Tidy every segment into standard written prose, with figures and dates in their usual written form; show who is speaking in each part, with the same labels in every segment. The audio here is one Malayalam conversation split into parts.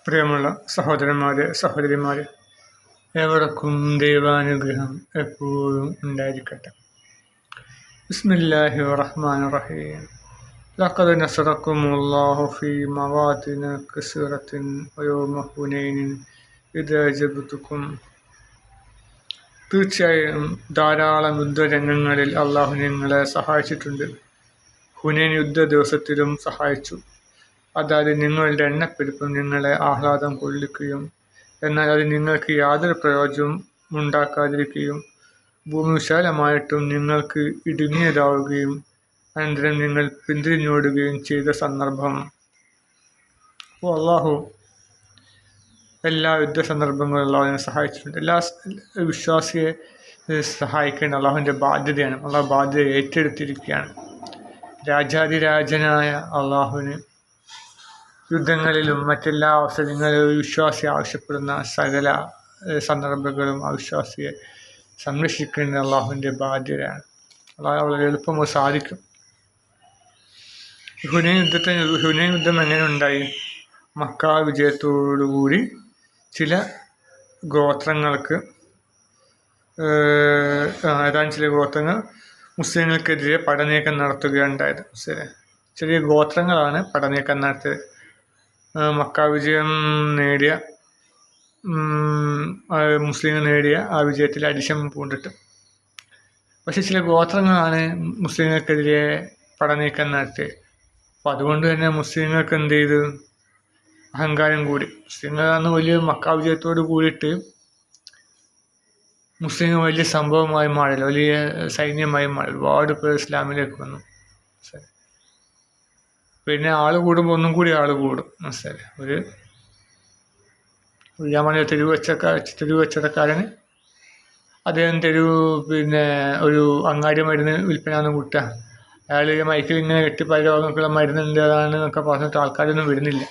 Speaker 1: പ്രിയമുള്ള സഹോദരന്മാരെ, സഹോദരിമാരെ, ഏവർക്കും ദൈവാനുഗ്രഹം എപ്പോഴും ഉണ്ടായിരിക്കട്ടെ. ബിസ്മില്ലാഹിർ റഹ്മാനിർ റഹീം. ലഖദ് നസറക്കുമുല്ലാഹു ഫീ മവാതിന കസീറത്തിൻ വയൗമ ഹുനൈനിൻ ഇദാ ജഅതുക്കും. തീർച്ചയായും ധാരാളം യുദ്ധരംഗങ്ങളിൽ അള്ളാഹു നിങ്ങളെ സഹായിച്ചിട്ടുണ്ട്. ഹുനൈൻ യുദ്ധ ദിവസത്തിലും സഹായിച്ചു. അതായത് നിങ്ങളുടെ എണ്ണപ്പെരുപ്പം നിങ്ങളെ ആഹ്ലാദം കൊള്ളിക്കുകയും എന്നാൽ അത് നിങ്ങൾക്ക് യാതൊരു പ്രയോജനവും ഉണ്ടാക്കാതിരിക്കുകയും ഭൂമി വിശാലമായിട്ടും നിങ്ങൾക്ക് ഇടുങ്ങിയതാവുകയും അനന്തരം നിങ്ങൾ പിന്തിരിഞ്ഞോടുകയും ചെയ്ത സന്ദർഭം. അപ്പോൾ അള്ളാഹു എല്ലാ യുദ്ധ സന്ദർഭങ്ങളും അള്ളാഹുവിനെ സഹായിച്ചിട്ടുണ്ട്. എല്ലാ വിശ്വാസിയെ സഹായിക്കേണ്ട അള്ളാഹുവിൻ്റെ ബാധ്യതയാണ്. അള്ളാഹു ബാധ്യത ഏറ്റെടുത്തിരിക്കുകയാണ്. രാജാതിരാജനായ അള്ളാഹുവിന് യുദ്ധങ്ങളിലും മറ്റെല്ലാ അവസരങ്ങളിലും വിശ്വാസി ആവശ്യപ്പെടുന്ന സകല സന്ദർഭങ്ങളും ആ വിശ്വാസിയെ സംരക്ഷിക്കേണ്ട അള്ളാഹുവിൻ്റെ ബാധ്യതയാണ്. അള്ളാഹു വളരെ എളുപ്പം സാധിക്കും. ഹുനൈൻ യുദ്ധം എങ്ങനെ ഉണ്ടായി? മക്ക വിജയത്തോടുകൂടി ചില ഗോത്രങ്ങൾക്ക് ചില ഗോത്രങ്ങൾ മുസ്ലിങ്ങൾക്കെതിരെ പടനീക്കം നടത്തുകയുണ്ടായത്. ചെറിയ ഗോത്രങ്ങളാണ് പടനീക്കം നടത്തിയത്. മക്ക വിജയം നേടിയ മുസ്ലിങ്ങൾ നേടിയ ആ വിജയത്തിൽ അടിശം പൂണ്ടിട്ട്. പക്ഷെ ചില ഗോത്രങ്ങളാണ് മുസ്ലിങ്ങൾക്കെതിരെ പടനീക്കം നടത്തിയത്. അപ്പം അതുകൊണ്ട് തന്നെ മുസ്ലിങ്ങൾക്ക് എന്ത് ചെയ്തു? അഹങ്കാരം കൂടി. മുസ്ലിങ്ങളാണ് വലിയ മക്ക വിജയത്തോട് കൂടിയിട്ട് മുസ്ലിങ്ങൾ വലിയ സംഭവമായി മാറില്ല, വലിയ സൈന്യമായി മാറി. ഒരുപാട് പേർ ഇസ്ലാമിലേക്ക് വന്നു. പിന്നെ ആൾ കൂടുമ്പോൾ ഒന്നും കൂടി ആൾ കൂടും. മനസ്സിലായി? ഞാൻ തെരുവ് കച്ചവടക്കാരന് അദ്ദേഹം ഒരു അങ്ങാടി മരുന്ന് വിൽപ്പന കൂട്ടുക. അയാൾ മൈക്കിൽ ഇങ്ങനെ പല രോഗങ്ങൾക്കുള്ള മരുന്നുണ്ട് അതാണെന്നൊക്കെ പറഞ്ഞിട്ട് ആൾക്കാരൊന്നും വരുന്നില്ല.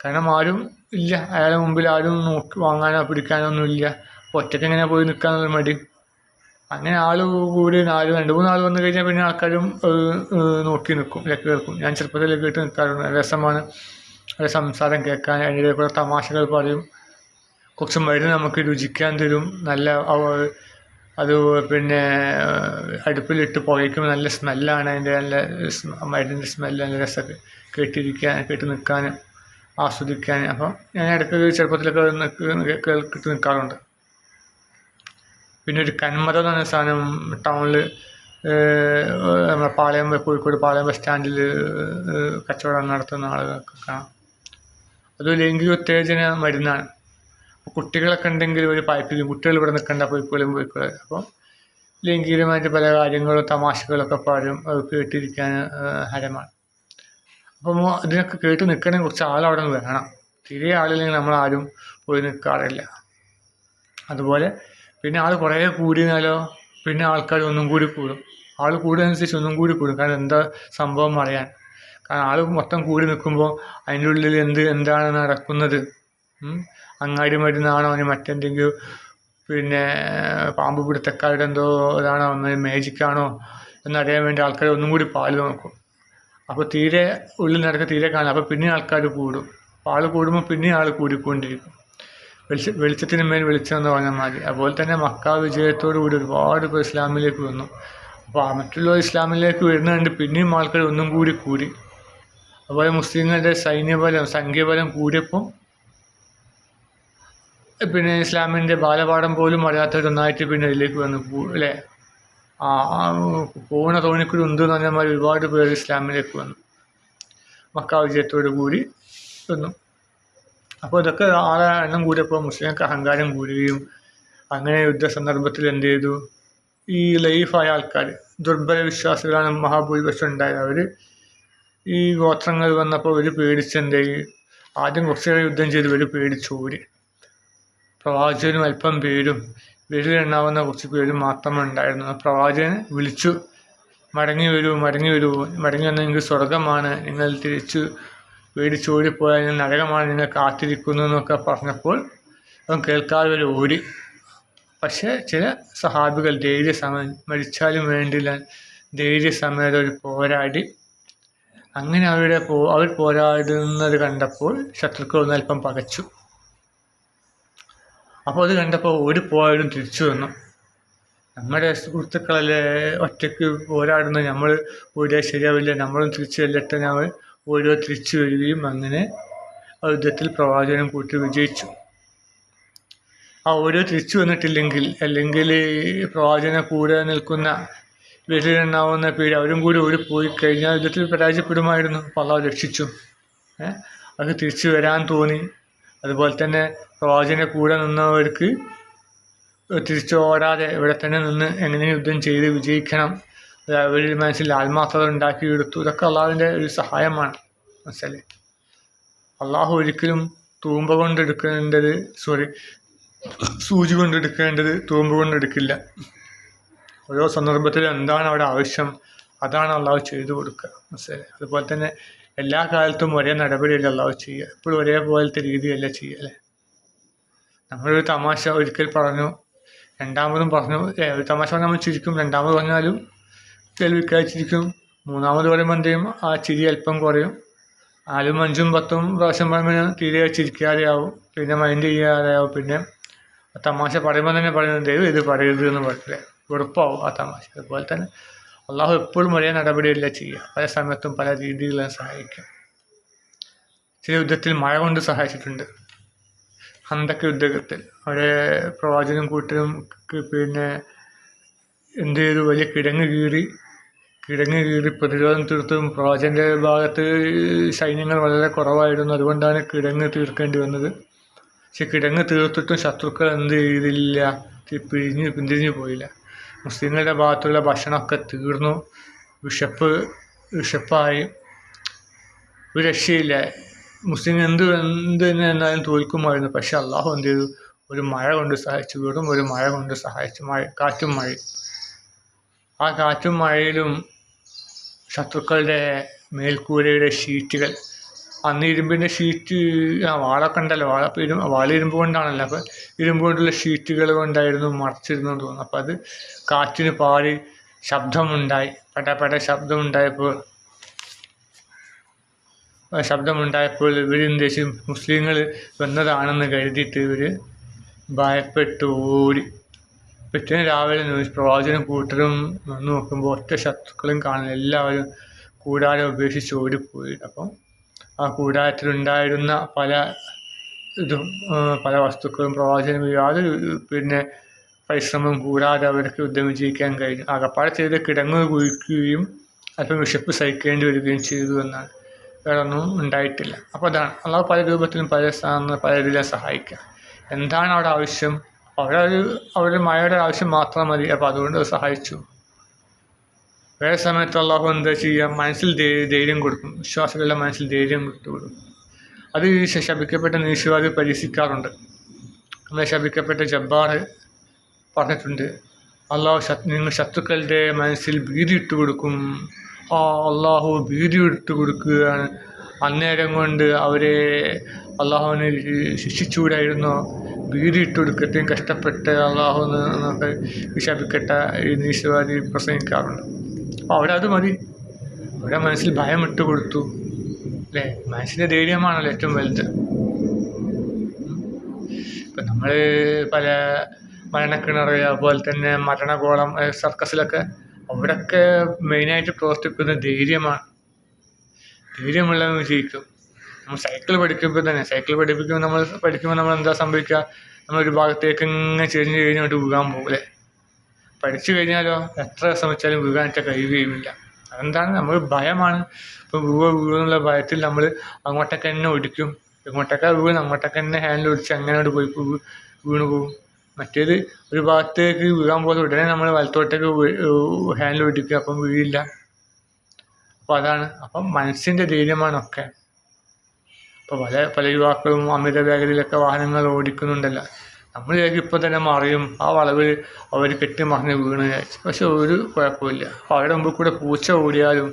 Speaker 1: കാരണം ആരും ഇല്ല, അയാളുടെ മുമ്പിൽ ആരും വാങ്ങാനോ പിടിക്കാനോ ഒന്നും ഇല്ല. അപ്പോൾ ഒറ്റയ്ക്ക് എങ്ങനെ പോയി നിൽക്കാനൊരു മടി. അങ്ങനെ ആൾ കൂടി 2-3 ആൾ വന്നു കഴിഞ്ഞാൽ പിന്നെ ആൾക്കാരും നോക്കി നിൽക്കും, കേൾക്കും. ഞാൻ ചെറുപ്പത്തിൽ കേട്ട് നിൽക്കാറുണ്ട്. രസമാണ് അതിൻ്റെ സംസാരം കേൾക്കാൻ. അതിൻ്റെ കൂടെ തമാശകൾ പറയും. കുറച്ച് മരുന്ന് നമുക്ക് രുചിക്കാൻ തരും. നല്ല അത് പിന്നെ അടുപ്പിലിട്ട് പുകയ്ക്കുമ്പോൾ നല്ല സ്മെല്ലാണ്. അതിൻ്റെ നല്ല മരുന്നിൻ്റെ സ്മെല്ല് നല്ല രസമൊക്കെ കേട്ട് നിൽക്കാൻ, ആസ്വദിക്കാൻ. അപ്പം ഞാൻ ഇടയ്ക്ക് ചെറുപ്പത്തിലൊക്കെ കേട്ട് നിൽക്കാറുണ്ട്. പിന്നെ ഒരു കന്മതം എന്ന് പറഞ്ഞ സാധനം ടൗണിൽ നമ്മുടെ കോഴിക്കോട് പാളയം ബസ് സ്റ്റാൻഡിൽ കച്ചവടം നടത്തുന്ന ആളുകൾക്ക് കാണാം. അത് ലൈംഗിക ഉത്തേജന മരുന്നാണ്. കുട്ടികളൊക്കെ ഉണ്ടെങ്കിൽ ഒരു പൈപ്പിൽ കുട്ടികൾ ഇവിടെ നിൽക്കേണ്ട പോയിക്കോളും. അപ്പം ലൈംഗികമായിട്ട് പല കാര്യങ്ങളും തമാശകളൊക്കെ പാടും. അത് കേട്ടിരിക്കാൻ ഹരമാണ്. അപ്പം ഇതിനൊക്കെ കേട്ട് നിൽക്കണമെങ്കിൽ കുറച്ച് ആളവിടെ നിന്ന് വേണം. തീരെ ആളില്ലെങ്കിൽ നമ്മളാരും പോയി നിൽക്കാറില്ല. അതുപോലെ പിന്നെ ആൾ കുറേ കൂടിയാലോ പിന്നെ ആൾക്കാർ ഒന്നും കൂടി കൂടും. ആൾ കൂടുന്നതനുസരിച്ച് ഒന്നും കൂടി കൂടും. കാരണം എന്താ സംഭവം അറിയാൻ. കാരണം ആൾ മൊത്തം കൂടി നിൽക്കുമ്പോൾ അതിൻ്റെ ഉള്ളിൽ എന്താണ് നടക്കുന്നത്? അങ്ങാടി മരുന്നാണോ, അതിന് മറ്റെന്തെങ്കിലും പിന്നെ പാമ്പ് പിടുത്തക്കാരുടെ എന്തോ ഇതാണോ, മേജിക്കാണോ എന്നറിയാൻ വേണ്ടി ആൾക്കാർ ഒന്നും കൂടി പാല് നോക്കും. അപ്പോൾ തീരെ ഉള്ളിൽ നടക്കുക തീരെ കാണാം. അപ്പോൾ പിന്നെ ആൾക്കാർ കൂടും. അപ്പോൾ ആൾ കൂടുമ്പോൾ പിന്നെ ആൾ കൂടിക്കൊണ്ടിരിക്കും. വെളിച്ചത്തിന് മേൽ വെളിച്ചം എന്ന് പറഞ്ഞാൽ മതി. അതുപോലെ തന്നെ മക്ക വിജയത്തോടു കൂടി ഒരുപാട് പേർ ഇസ്ലാമിലേക്ക് വന്നു. അപ്പോൾ മറ്റുള്ളവർ ഇസ്ലാമിലേക്ക് വരുന്നുണ്ട്. പിന്നെയും ആൾക്കാർ ഒന്നും കൂടി. അതുപോലെ മുസ്ലിങ്ങളുടെ സംഖ്യാബലം കൂടിയപ്പം പിന്നെ ഇസ്ലാമിൻ്റെ ബാലപാഠം പോലും അറിയാത്തവരൊന്നായിട്ട് പിന്നെ ഇതിലേക്ക് വന്നു. അല്ലേ? പൂണ തോണിക്കൂടി ഉണ്ട് എന്ന് പറഞ്ഞാൽ ഒരുപാട് പേർ ഇസ്ലാമിലേക്ക് വന്നു. മക്ക വിജയത്തോടു കൂടി വന്നു. അപ്പോൾ ഇതൊക്കെ എണ്ണം കൂടിയപ്പോൾ മുസ്ലിങ്ങൾക്ക് അഹങ്കാരം കൂടുകയും അങ്ങനെ യുദ്ധ സന്ദർഭത്തിൽ എന്ത് ചെയ്തു? ഈ ലൈഫായ ആൾക്കാർ, ദുർബല വിശ്വാസികളാണ് മഹാഭൂരിപക്ഷം ഉണ്ടായത്. അവർ ഈ ഗോത്രങ്ങൾ വന്നപ്പോൾ ഇവർ പേടിച്ചെന്ത് ചെയ്യും? ആദ്യം കുറച്ചേറെ യുദ്ധം ചെയ്ത് ഇവർ പേടിച്ചോടി. പ്രവാചകനും അല്പം പേരും വിരലെണ്ണാവുന്ന കുറച്ച് പേരും മാത്രമേ ഉണ്ടായിരുന്നു. പ്രവാചകനെ വിളിച്ചു, മടങ്ങി വരൂ. മടങ്ങി വന്നാൽ നിങ്ങൾക്ക് സ്വർഗമാണ്. നിങ്ങൾ തിരിച്ചു പേടിച്ചോടിപ്പോയാൽ നരകമാണ് നിങ്ങൾ കാത്തിരിക്കുന്നു എന്നൊക്കെ പറഞ്ഞപ്പോൾ അവൻ കേൾക്കാതെ ഒരു ഓടി. പക്ഷേ ചില സഹാബികൾ ധൈര്യസമയം മരിച്ചാലും വേണ്ടില്ല ധൈര്യസമേതം ഒരു പോരാടി അങ്ങനെ അവർ പോരാടുന്നത് കണ്ടപ്പോൾ ശത്രുക്കൾ ഒന്ന് അല്പം പകച്ചു. അപ്പോൾ അത് കണ്ടപ്പോൾ ഓടിപ്പോയാലും തിരിച്ചു വന്നു. നമ്മുടെ സുഹൃത്തുക്കളല്ലേ ഒറ്റയ്ക്ക് പോരാടുന്നത്, നമ്മൾ ഓടിയാൽ ശരിയാവില്ല, നമ്മളും തിരിച്ചു വല്ലട്ടെ, നമ്മൾ ഓരോ തിരിച്ചു വരികയും അങ്ങനെ ആ യുദ്ധത്തിൽ പ്രവാചകനും കൂട്ടി വിജയിച്ചു. ആ ഓരോ തിരിച്ചു വന്നിട്ടില്ലെങ്കിൽ, അല്ലെങ്കിൽ പ്രവാചകനെ കൂടെ നിൽക്കുന്ന വീട്ടിലുണ്ടാവുന്ന പേര് അവരും കൂടി ഓടിപ്പോയി കഴിഞ്ഞാൽ യുദ്ധത്തിൽ പരാജയപ്പെടുമായിരുന്നു. അപ്പോൾ അള്ളാഹു രക്ഷിച്ചു. അത് തിരിച്ചു വരാൻ തോന്നി. അതുപോലെ തന്നെ പ്രവാചകനെ കൂടെ നിന്നവർക്ക് തിരിച്ചോടാതെ ഇവിടെ തന്നെ നിന്ന് എങ്ങനെ യുദ്ധം ചെയ്ത് വിജയിക്കണം, അവരിൽ മനസ്സിൽ ആത്മാർത്ഥത ഉണ്ടാക്കിയെടുത്തു. ഇതൊക്കെ അള്ളാഹുവിൻ്റെ ഒരു സഹായമാണ്. മനസ്സിലെ അള്ളാഹു ഒരിക്കലും സൂചി കൊണ്ടെടുക്കേണ്ടത് തൂമ്പ കൊണ്ടെടുക്കില്ല. ഓരോ സന്ദർഭത്തിൽ എന്താണ് അവിടെ ആവശ്യം അതാണ് അള്ളാഹു ചെയ്തു കൊടുക്കുക. മനസ്സിലെ അതുപോലെ തന്നെ എല്ലാ കാലത്തും ഒരേ നടപടിയല്ല അള്ളാഹു ചെയ്യുക, എപ്പോഴും ഒരേപോലത്തെ രീതിയല്ല ചെയ്യുക അല്ലേ. നമ്മളൊരു തമാശ ഒരിക്കൽ പറഞ്ഞു, രണ്ടാമതും പറഞ്ഞു. ഒരു തമാശ പറഞ്ഞാൽ നമ്മൾ ചിരിക്കും, രണ്ടാമത് പറഞ്ഞാലും കേൾവിക്കായി ചിരിക്കും, മൂന്നാമത് പറയുമ്പോൾ എന്ത് ചെയ്യും, ആ ചിരി അല്പം കുറയും. 4, 5, 10 പ്രാവശ്യം പറയുമ്പോൾ തീരെ ചിരിക്കാതെയാവും, പിന്നെ മൈൻഡ് ചെയ്യാതെയാവും. പിന്നെ തമാശ പറയുമ്പോൾ തന്നെ പറയുന്നത് ദൈവം ഇത് പറയരുത് എന്ന് പറയില്ലേ, വെറുപ്പാവും ആ തമാശ. അതുപോലെ തന്നെ അള്ളാഹു എപ്പോഴും ഒരേ നടപടിയല്ല ചെയ്യുക, പല സമയത്തും പല രീതികളിലും സഹായിക്കും. ചില യുദ്ധത്തിൽ മഴ കൊണ്ട് സഹായിച്ചിട്ടുണ്ട്. ഹന്തക്ക് യുദ്ധത്തിൽ അവിടെ പ്രവാചകനും കൂട്ടരും പിന്നെ എന്ത് ചെയ്തു, വലിയ കിടങ്ങ് കീറി പ്രതിരോധം തീർത്തും. പ്രവാചകൻ്റെ ഭാഗത്ത് സൈന്യങ്ങൾ വളരെ കുറവായിരുന്നു, അതുകൊണ്ടാണ് കിടങ്ങ് തീർക്കേണ്ടി വന്നത്. പക്ഷെ കിടങ്ങ് തീർത്തിട്ടും ശത്രുക്കൾ എന്ത് ചെയ്തില്ല, പിന്തിരിഞ്ഞു പോയില്ല. മുസ്ലിങ്ങളുടെ ഭാഗത്തുള്ള ഭക്ഷണമൊക്കെ തീർന്നു, വിശപ്പായി, ഒരു രക്ഷയില്ല. മുസ്ലിം എന്ത് തന്നെ എന്നാലും തോൽക്കുമായിരുന്നു. പക്ഷെ അള്ളാഹു എന്ത് ചെയ്തു, ഒരു മഴ കൊണ്ട് സഹായിച്ചു, വെറും ഒരു മഴ കൊണ്ട് സഹായിച്ചു. കാറ്റും മഴയും. ആ കാറ്റും മഴയിലും ശത്രുക്കളുടെ മേൽക്കൂരയുടെ ഷീറ്റുകൾ, അന്ന് ഇരുമ്പിൻ്റെ ഷീറ്റ്, വാളൊക്കെ ഉണ്ടല്ലോ, വാള ഇരുമ്പ് കൊണ്ടാണല്ലോ, അപ്പോൾ ഇരുമ്പ് കൊണ്ടുള്ള ഷീറ്റുകൾ കൊണ്ടായിരുന്നു മറച്ചിരുന്നു എന്ന് തോന്നുന്നു. അപ്പോൾ അത് കാറ്റിന് പാടി ശബ്ദമുണ്ടായി, പടപട ശബ്ദമുണ്ടായപ്പോൾ ഇവരെന്ത് വെച്ച്, മുസ്ലിങ്ങൾ വന്നതാണെന്ന് കരുതിയിട്ട് ഇവർ ഭയപ്പെട്ടു ഓടി. പിറ്റേന്ന് രാവിലെ പ്രവാചകനും കൂട്ടരും വന്ന് നോക്കുമ്പോൾ ഒറ്റ ശത്രുക്കളും കാണില്ല, എല്ലാവരും കൂടാരം ഉപേക്ഷിച്ച് ഓടിപ്പോയി. അപ്പം ആ കൂടാരത്തിലുണ്ടായിരുന്ന പല വസ്തുക്കളും പ്രവാചകനും യാതൊരു പരിശ്രമം കൂടാതെ അവർക്ക് യുദ്ധം വിജയിക്കാൻ കഴിഞ്ഞു. ആകപ്പാടെ ചെയ്ത് കിടങ്ങ് കുഴിക്കുകയും അല്പം വിശപ്പ് സഹിക്കേണ്ടി വരികയും ചെയ്തു എന്നാണ്, വേറൊന്നും ഉണ്ടായിട്ടില്ല. അപ്പോൾ അതാണ് അള്ളാഹു പല രൂപത്തിലും പല സ്ഥാനം പല രീതിയിലും സഹായിക്കുക. എന്താണ് അവിടെ ആവശ്യം, അവരുടെ മഴയുടെ ആവശ്യം മാത്രം മതി, അപ്പോൾ അതുകൊണ്ട് സഹായിച്ചു. വേറെ സമയത്ത് അള്ളാഹു എന്താ ചെയ്യുക, മനസ്സിൽ ധൈര്യം കൊടുക്കും, വിശ്വാസികളുടെ മനസ്സിൽ ധൈര്യം കൊടുക്കും. അത് ശപിക്കപ്പെട്ട നീശവാദി പരീക്ഷിക്കാറുണ്ട്. നമ്മളെ ശപിക്കപ്പെട്ട ജബ്ബാർ പറഞ്ഞിട്ടുണ്ട്, നിങ്ങൾ ശത്രുക്കളുടെ മനസ്സിൽ ഭീതി ഇട്ട് കൊടുക്കും. അള്ളാഹു ഭീതി ഇട്ട് കൊടുക്കുകയാണ്. അന്നേരം കൊണ്ട് അവരെ അള്ളാഹുവിനെ ശിക്ഷിച്ചുകൂടായിരുന്നോ, ഭീതി ഇട്ട് കൊടുക്കത്തെയും കഷ്ടപ്പെട്ട് അള്ളാഹു എന്നൊക്കെ ശപിക്കട്ട ഈ നീശവാദി പ്രസംഗിക്കാറുണ്ട്. അപ്പോൾ അവരത് മതി, അവരുടെ മനസ്സിൽ ഭയം ഇട്ട് കൊടുത്തു അല്ലേ. മനസ്സിൻ്റെ ധൈര്യമാണല്ലോ ഏറ്റവും വലുത്. ഇപ്പം നമ്മൾ പല മരണക്കിണർ, അതുപോലെ തന്നെ മരണഗോളം, സർക്കസിലൊക്കെ അവിടെയൊക്കെ മെയിനായിട്ട് പ്രവർത്തിക്കുന്നത് ധൈര്യമാണ്. ധൈര്യമുള്ളവൻ വിജയിക്കും. നമ്മൾ സൈക്കിൾ പഠിക്കുമ്പോൾ നമ്മൾ എന്താ സംഭവിക്കുക, നമ്മളൊരു ഭാഗത്തേക്ക് ഇങ്ങനെ ചെരിഞ്ഞ് കഴിഞ്ഞിട്ട് വീഴാൻ പോകും അല്ലേ. പഠിച്ചു കഴിഞ്ഞാലോ എത്ര ശ്രമിച്ചാലും വീഴാനായിട്ട് കഴിയുകയുമില്ല. അതെന്താണ്, നമ്മൾ ഭയമാണ്. ഇപ്പോൾ വീഴുന്നുള്ള ഭയത്തിൽ നമ്മൾ അങ്ങോട്ടൊക്കെ തന്നെ ഒടിക്കും, ഇങ്ങോട്ടൊക്കെ വീഴും, അങ്ങോട്ടൊക്കെ തന്നെ ഹാൻഡിൽ ഒടിച്ച് അങ്ങനെ പോയി വീണു പോകും. മറ്റേത് ഒരു ഭാഗത്തേക്ക് വീഴാൻ പോലെ ഉടനെ നമ്മൾ വലത്തോട്ടേക്ക് ഹാൻഡിൽ ഒടിക്കുക, അപ്പം വീഴില്ല. അപ്പോൾ അതാണ്, അപ്പം മനസ്സിൻ്റെ ധൈര്യമാണൊക്കെ. ഇപ്പോൾ പല യുവാക്കളും അമിത വേഗതയിലൊക്കെ വാഹനങ്ങൾ ഓടിക്കുന്നുണ്ടല്ലോ. നമ്മൾ ഇപ്പോൾ തന്നെ മറിയും, ആ വളവിൽ അവർ കെട്ടി മറിഞ്ഞ് വീണ് വിചാരിച്ചു. പക്ഷെ ഒരു കുഴപ്പമില്ല. അപ്പോൾ അവരുടെ മുമ്പിൽ കൂടെ പൂച്ച ഓടിയാലും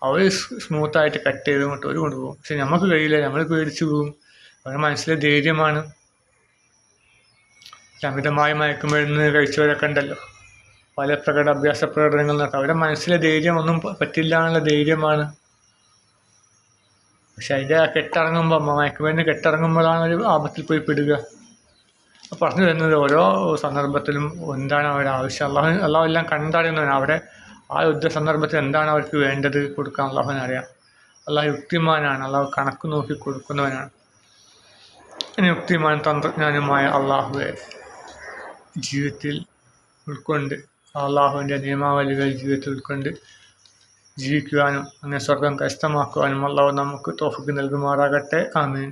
Speaker 1: അവർ സ്മൂത്തായിട്ട് കട്ട് ചെയ്ത് ഒരു കൊണ്ടുപോകും. പക്ഷെ നമുക്ക് കഴിയില്ല, നമ്മൾ പേടിച്ച് പോകും. അവരുടെ മനസ്സിലെ ധൈര്യമാണ്. അമിതമായി മയക്കുമരുന്ന് കഴിച്ചവരൊക്കെ ഉണ്ടല്ലോ, പല അഭ്യാസ പ്രകടനങ്ങൾ നടത്തും. അവരുടെ മനസ്സിലെ ധൈര്യം ഒന്നും പറ്റില്ല എന്നുള്ള ധൈര്യമാണ്. പക്ഷെ അതിൻ്റെ കെട്ടിറങ്ങുമ്പോൾ മയക്കുമരുന്ന് കെട്ടിറങ്ങുമ്പോഴാണ് ഒരു ആപത്തിൽ പോയി പെടുക. പറഞ്ഞു തരുന്നത് ഓരോ സന്ദർഭത്തിലും എന്താണ് അവരുടെ ആവശ്യം. അള്ളാഹു എല്ലാം കണ്ടറിയുന്നവനാണ്. അവിടെ ആ യുദ്ധ സന്ദർഭത്തിൽ എന്താണ് അവർക്ക് വേണ്ടത് കൊടുക്കാൻ അള്ളാഹുവിനറിയാം. അള്ളാഹു യുക്തിമാനാണ്. അള്ളാഹു കണക്ക് നോക്കി കൊടുക്കുന്നവനാണ്. ഇനി യുക്തിമാൻ തന്ത്രജ്ഞാനുമായ അള്ളാഹുവെ ജീവിതത്തിൽ ഉൾക്കൊണ്ട് അള്ളാഹുവിൻ്റെ നിയമാവലികൾ ജീവിതത്തിൽ ഉൾക്കൊണ്ട് ജീവിക്കുവാനും അങ്ങനെ സ്വർഗം കരസ്ഥമാക്കുവാനും അള്ളാഹു നമുക്ക് തൗഫീഖ് നൽകുമാറാകട്ടെ. ആമീൻ.